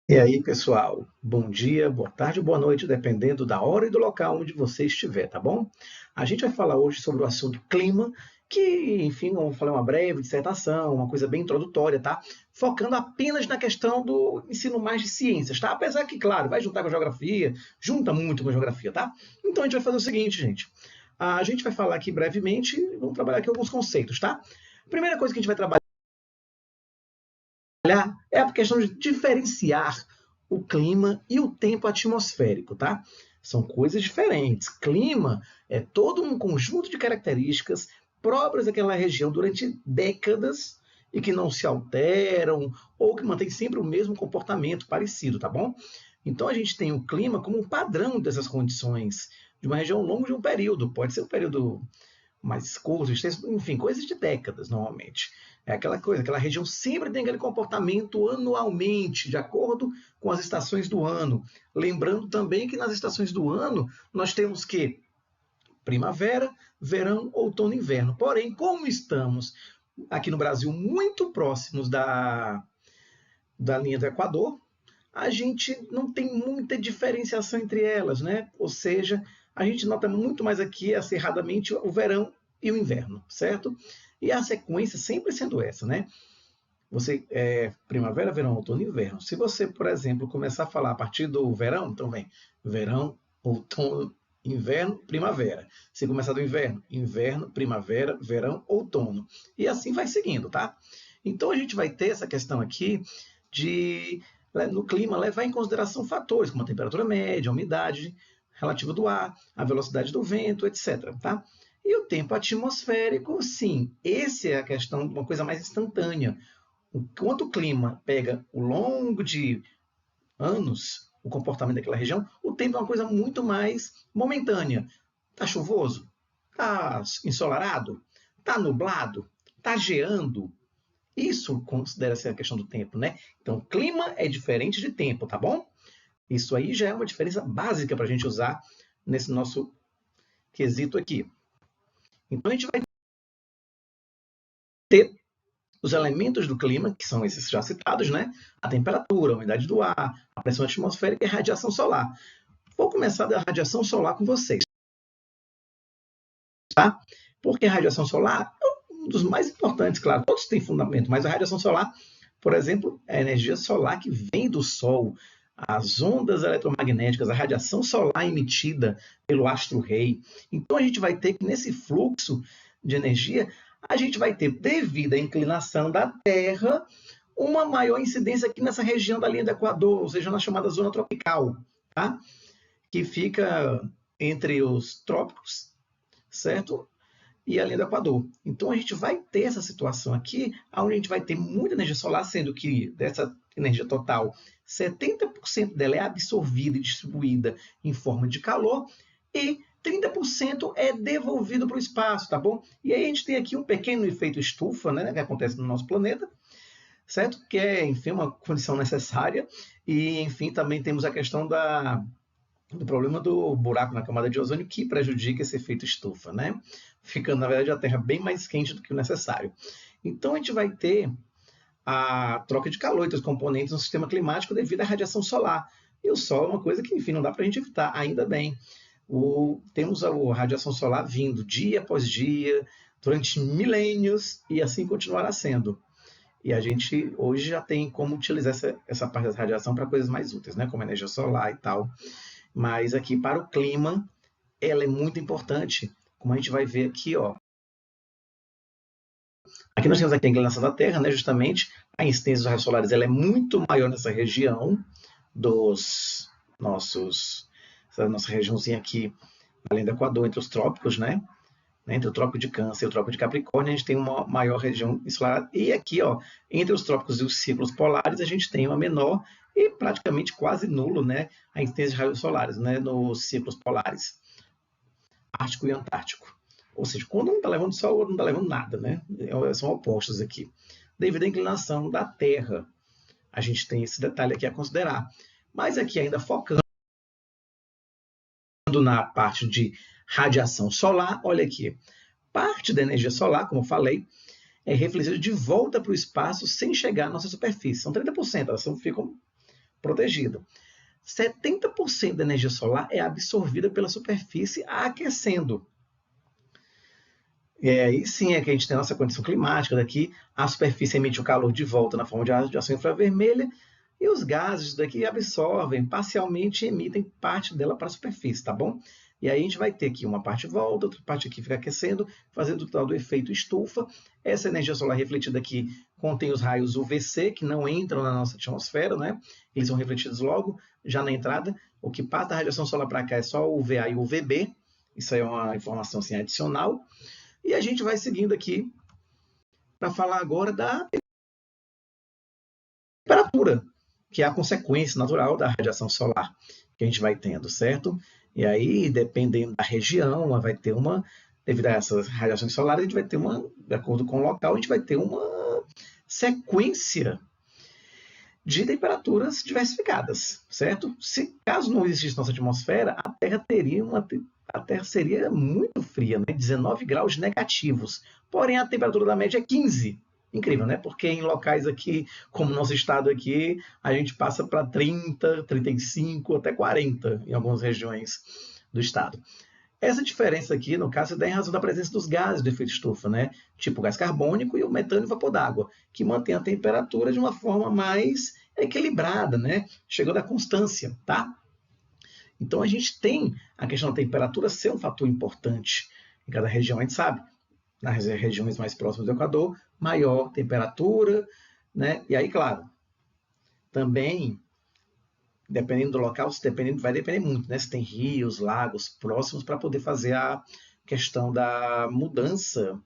E aí, pessoal? Bom dia, boa tarde ou boa noite, dependendo da hora e do local onde você estiver, tá bom? A gente vai falar hoje sobre o assunto clima, que, enfim, vamos falar uma breve dissertação, uma coisa bem introdutória, tá? Focando apenas na questão do ensino mais de ciências, tá? Apesar que, claro, vai juntar com a geografia, junta muito com a geografia, tá? Então a gente vai fazer o seguinte, gente. A gente vai falar aqui brevemente, vamos trabalhar aqui alguns conceitos, tá? A primeira coisa que a gente vai trabalhar é a questão de diferenciar o clima e o tempo atmosférico, tá? São coisas diferentes. Clima é todo um conjunto de características próprias daquela região durante décadas e que não se alteram ou que mantém sempre o mesmo comportamento parecido, tá bom? Então a gente tem o clima como um padrão dessas condições de uma região ao longo de um período. Pode ser um período mais curto, extenso, enfim, coisas de décadas normalmente. É aquela coisa, aquela região sempre tem aquele comportamento anualmente, de acordo com as estações do ano. Lembrando também que nas estações do ano nós temos que primavera, verão, outono e inverno. Porém, como estamos aqui no Brasil muito próximos da linha do Equador, a gente não tem muita diferenciação entre elas, né? Ou seja, a gente nota muito mais aqui acirradamente o verão e o inverno, certo? E a sequência sempre sendo essa, né? Você primavera, verão, outono e inverno. Se você, por exemplo, começar a falar a partir do verão, então vem verão, outono, inverno, primavera. Se começar do inverno, inverno, primavera, verão, outono. E assim vai seguindo, tá? Então a gente vai ter essa questão aqui de no clima levar em consideração fatores como a temperatura média, a umidade relativa do ar, a velocidade do vento, etc. Tá? E o tempo atmosférico, sim, esse é a questão de uma coisa mais instantânea. Enquanto o clima pega ao longo de anos o comportamento daquela região, o tempo é uma coisa muito mais momentânea. Está chuvoso? Está ensolarado? Está nublado? Está geando? Isso considera-se a questão do tempo, né? Então, clima é diferente de tempo, tá bom? Isso aí já é uma diferença básica para a gente usar nesse nosso quesito aqui. Então, a gente vai ter os elementos do clima, que são esses já citados, né? A temperatura, a umidade do ar, a pressão atmosférica e a radiação solar. Vou começar da radiação solar com vocês, tá? Porque a radiação solar é um dos mais importantes, claro, todos têm fundamento, mas a radiação solar, por exemplo, é a energia solar que vem do Sol, as ondas eletromagnéticas, a radiação solar emitida pelo astro-rei. Então a gente vai ter que nesse fluxo de energia, a gente vai ter, devido à inclinação da Terra, uma maior incidência aqui nessa região da linha do Equador, ou seja, na chamada zona tropical, tá? Que fica entre os trópicos, certo? E a linha do Equador. Então a gente vai ter essa situação aqui, onde a gente vai ter muita energia solar, sendo que dessa energia total, 70% dela é absorvida e distribuída em forma de calor e 30% é devolvido para o espaço, tá bom? E aí a gente tem aqui um pequeno efeito estufa, né, que acontece no nosso planeta, certo? Que é, enfim, uma condição necessária. E, enfim, também temos a questão do problema do buraco na camada de ozônio que prejudica esse efeito estufa, né? Ficando, na verdade, a Terra bem mais quente do que o necessário. Então, a gente vai ter a troca de calor entre os componentes no sistema climático devido à radiação solar. E o Sol é uma coisa que, enfim, não dá para a gente evitar, ainda bem. Temos a radiação solar vindo dia após dia, durante milênios, e assim continuará sendo. E a gente hoje já tem como utilizar essa parte da radiação para coisas mais úteis, né? Como energia solar e tal. Mas aqui para o clima, ela é muito importante, como a gente vai ver aqui, ó. Aqui nós temos aqui a inclinação da Terra, né, justamente, a incidência dos raios solares ela é muito maior nessa região dos nossos, essa nossa regiãozinha aqui, além do Equador, entre os trópicos, né? Entre o Trópico de Câncer e o Trópico de Capricórnio, a gente tem uma maior região ensolarada. E aqui, ó, entre os trópicos e os círculos polares, a gente tem uma menor e praticamente quase nulo, né, a incidência de raios solares, né, nos círculos polares. Ártico e Antártico. Ou seja, quando um está levando sol, o outro não está levando nada, né? São opostos aqui. Devido à inclinação da Terra, a gente tem esse detalhe aqui a considerar. Mas aqui ainda focando na parte de radiação solar, olha aqui. Parte da energia solar, como eu falei, é refletida de volta para o espaço sem chegar à nossa superfície. São 30%, elas ficam protegida. 70% da energia solar é absorvida pela superfície aquecendo. E aí sim é que a gente tem a nossa condição climática daqui, a superfície emite o calor de volta na forma de radiação infravermelha, e os gases daqui absorvem parcialmente e emitem parte dela para a superfície, tá bom? E aí a gente vai ter aqui uma parte volta, outra parte aqui fica aquecendo, fazendo o tal do efeito estufa. Essa energia solar refletida aqui contém os raios UVC, que não entram na nossa atmosfera, né? Eles são refletidos logo, já na entrada. O que passa da radiação solar para cá é só o UVA e o UVB. Isso aí é uma informação assim, adicional. E a gente vai seguindo aqui para falar agora da temperatura, que é a consequência natural da radiação solar que a gente vai tendo, certo? E aí, dependendo da região, vai ter devido a essas radiações solares, a gente vai ter de acordo com o local, a gente vai ter uma sequência de temperaturas diversificadas, certo? Caso não existisse nossa atmosfera, a Terra seria muito fria, né? 19 graus negativos. Porém, a temperatura da média é 15. Incrível, né? Porque em locais aqui, como nosso estado aqui, a gente passa para 30, 35, até 40 em algumas regiões do estado. Essa diferença aqui, no caso, é em razão da presença dos gases do efeito estufa, né? Tipo o gás carbônico e o metano e o vapor d'água, que mantém a temperatura de uma forma mais equilibrada, né? Chegando à constância, tá? Então a gente tem a questão da temperatura ser um fator importante em cada região, a gente sabe. Nas regiões mais próximas do Equador, maior temperatura, né? E aí, claro, também, dependendo do local, vai depender muito, né? Se tem rios, lagos próximos para poder fazer a questão da mudança.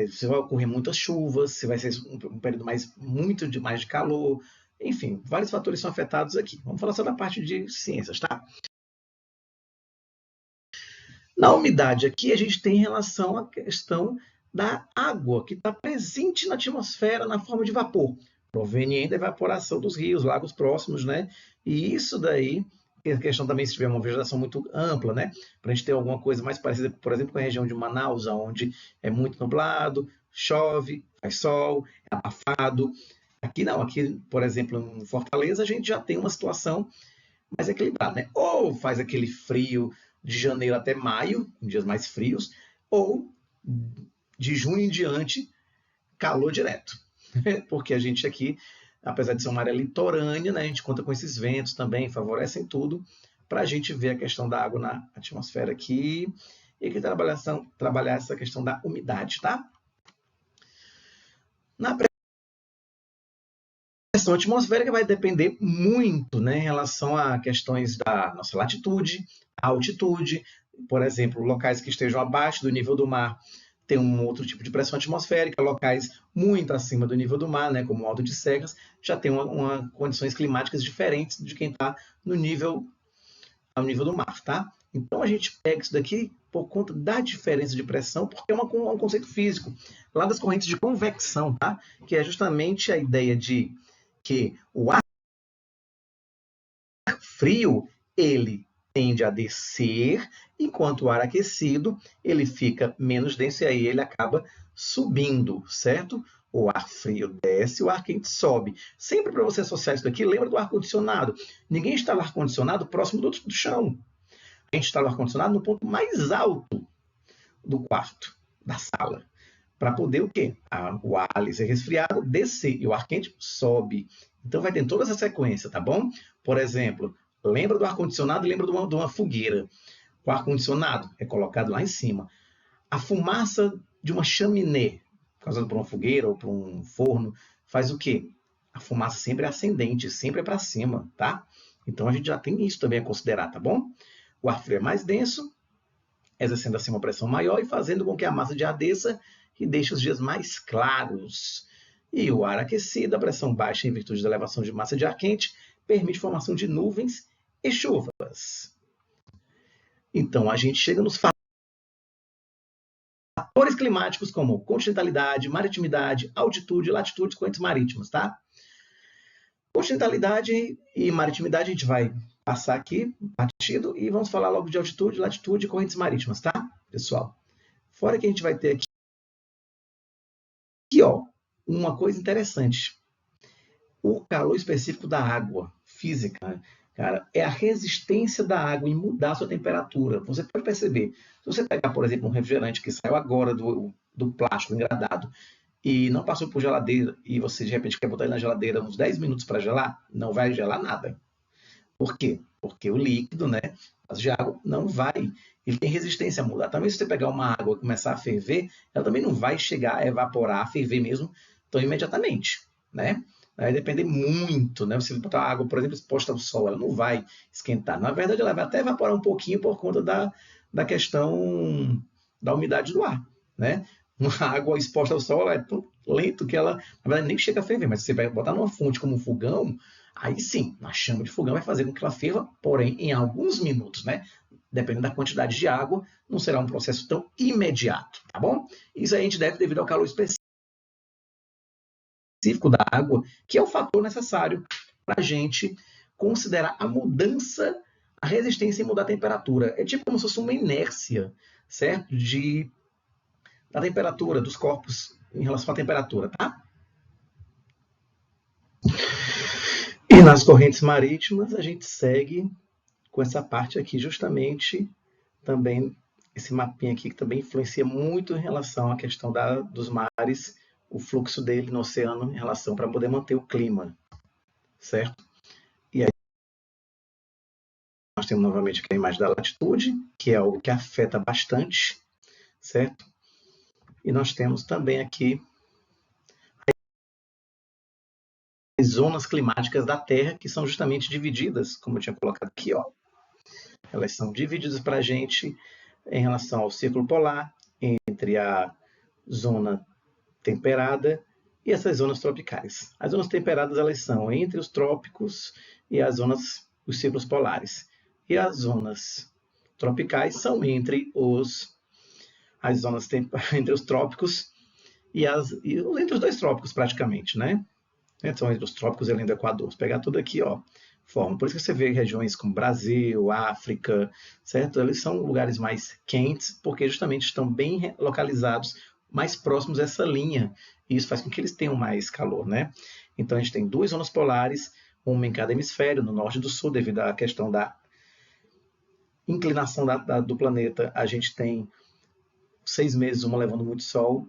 Se vai ocorrer muitas chuvas, se vai ser um período muito mais de calor, enfim, vários fatores são afetados aqui. Vamos falar só da parte de ciências, tá? Na umidade aqui, a gente tem em relação à questão da água, que está presente na atmosfera na forma de vapor, proveniente da evaporação dos rios, lagos próximos, né? E isso daí, a questão também se tiver uma vegetação muito ampla, né? Para a gente ter alguma coisa mais parecida, por exemplo, com a região de Manaus, onde é muito nublado, chove, faz sol, é abafado. Aqui não, aqui, por exemplo, em Fortaleza, a gente já tem uma situação mais equilibrada, né? Ou faz aquele frio de janeiro até maio, em dias mais frios, ou de junho em diante, calor direto. Porque a gente aqui, apesar de ser uma área litorânea, né, a gente conta com esses ventos também, favorecem tudo, para a gente ver a questão da água na atmosfera aqui e que trabalhar essa questão da umidade, tá? Na pressão atmosférica vai depender muito, né, em relação a questões da nossa latitude, altitude, por exemplo, locais que estejam abaixo do nível do mar tem um outro tipo de pressão atmosférica, locais muito acima do nível do mar, né, como o Alto de Serras, já tem condições climáticas diferentes de quem está ao nível do mar, tá? Então a gente pega isso daqui por conta da diferença de pressão, porque é um conceito físico, lá das correntes de convecção, tá? Que é justamente a ideia de que o ar frio, ele tende a descer, enquanto o ar aquecido, ele fica menos denso e aí ele acaba subindo, certo? O ar frio desce, o ar quente sobe. Sempre para você associar isso daqui, lembra do ar-condicionado. Ninguém instala ar-condicionado próximo do chão. A gente instala o ar-condicionado no ponto mais alto do quarto, da sala. Para poder o quê? O ar ali ser resfriado, descer, e o ar quente sobe. Então vai ter toda essa sequência, tá bom? Por exemplo, lembra do ar-condicionado e lembra de uma fogueira. O ar-condicionado é colocado lá em cima. A fumaça de uma chaminé, causada por uma fogueira ou por um forno, faz o quê? A fumaça sempre é ascendente, sempre é para cima, tá? Então a gente já tem isso também a considerar, tá bom? O ar frio é mais denso, exercendo assim uma pressão maior e fazendo com que a massa de ar desça e deixe os dias mais claros. E o ar aquecido, a pressão baixa em virtude da elevação de massa de ar quente, permite a formação de nuvens e chuvas. Então, a gente chega nos fatores climáticos como continentalidade, maritimidade, altitude, latitude, correntes marítimas, tá? Continentalidade e maritimidade a gente vai passar aqui, batido, e vamos falar logo de altitude, latitude e correntes marítimas, tá, pessoal? Fora que a gente vai ter aqui, ó, uma coisa interessante. O calor específico da água física, né? Cara, é a resistência da água em mudar a sua temperatura. Você pode perceber, se você pegar, por exemplo, um refrigerante que saiu agora do plástico engradado e não passou por geladeira, e você de repente quer botar ele na geladeira uns 10 minutos para gelar, não vai gelar nada. Por quê? Porque o líquido, né, as de água, não vai, ele tem resistência a mudar. Também se você pegar uma água e começar a ferver, ela também não vai chegar a evaporar, a ferver mesmo, tão imediatamente, né? Vai depender muito, né? Você botar água, por exemplo, exposta ao sol, ela não vai esquentar. Na verdade, ela vai até evaporar um pouquinho por conta da questão da umidade do ar, né? Uma água exposta ao sol, ela é tão lento que ela, na verdade, nem chega a ferver. Mas se você vai botar numa fonte como um fogão, aí sim, na chama de fogão vai fazer com que ela ferva, porém, em alguns minutos, né? Dependendo da quantidade de água, não será um processo tão imediato, tá bom? Isso aí a gente deve devido ao calor específico da água, que é o fator necessário para a gente considerar a mudança, a resistência em mudar a temperatura. É tipo como se fosse uma inércia, certo? Da temperatura dos corpos em relação à temperatura, tá? E nas correntes marítimas a gente segue com essa parte aqui justamente também esse mapinha aqui que também influencia muito em relação à questão dos mares, o fluxo dele no oceano em relação para poder manter o clima, certo? E aí nós temos novamente aqui a imagem da latitude, que é algo que afeta bastante, certo? E nós temos também aqui as zonas climáticas da Terra, que são justamente divididas, como eu tinha colocado aqui, ó. Elas são divididas para a gente em relação ao círculo polar, entre a zona temperada e essas zonas tropicais. As zonas temperadas elas são entre os trópicos e os círculos polares. E as zonas tropicais são entre as zonas entre os trópicos e entre os dois trópicos praticamente, né? São entre os trópicos e além do Equador. Se pegar tudo aqui, ó, forma. Por isso que você vê regiões como Brasil, África, certo? Eles são lugares mais quentes, porque justamente estão bem localizados, mais próximos dessa linha. E isso faz com que eles tenham mais calor, né? Então a gente tem duas zonas polares, uma em cada hemisfério, no norte e do sul, devido à questão da inclinação do planeta. A gente tem 6 meses, uma levando muito sol,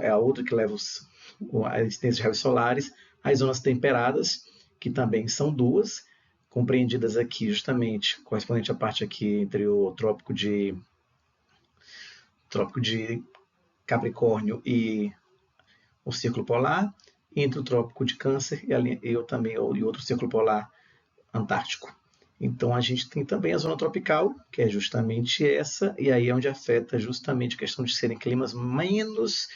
é a outra que leva a incidência de raios solares. As zonas temperadas, que também são duas, compreendidas aqui justamente, correspondente à parte aqui entre o trópico de Capricórnio e o círculo polar, entre o trópico de Câncer e outro círculo polar antártico. Então a gente tem também a zona tropical, que é justamente essa, e aí é onde afeta justamente a questão de serem climas menos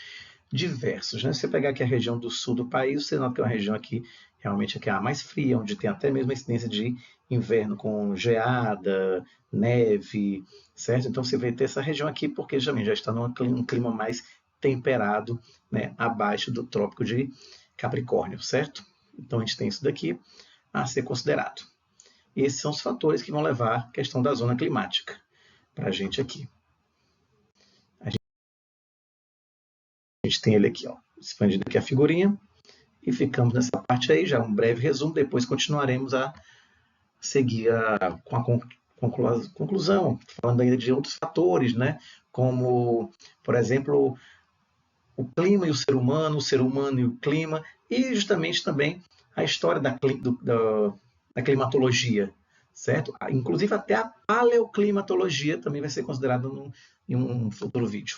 diversos, né? Se você pegar aqui a região do sul do país, você nota que é uma região aqui realmente aqui é a mais fria, onde tem até mesmo a incidência de inverno com geada, neve, certo? Então você vai ter essa região aqui porque já está num clima mais temperado, né, abaixo do trópico de Capricórnio, certo? Então a gente tem isso daqui a ser considerado. E esses são os fatores que vão levar à questão da zona climática para a gente aqui. A gente tem ele aqui, ó, expandindo aqui a figurinha. E ficamos nessa parte aí, já um breve resumo. Depois continuaremos a seguir com a conclusão, falando ainda de outros fatores, né? Como, por exemplo, o clima e o ser humano e o clima, e justamente também a história da climatologia, certo? Inclusive até a paleoclimatologia também vai ser considerada em um futuro vídeo.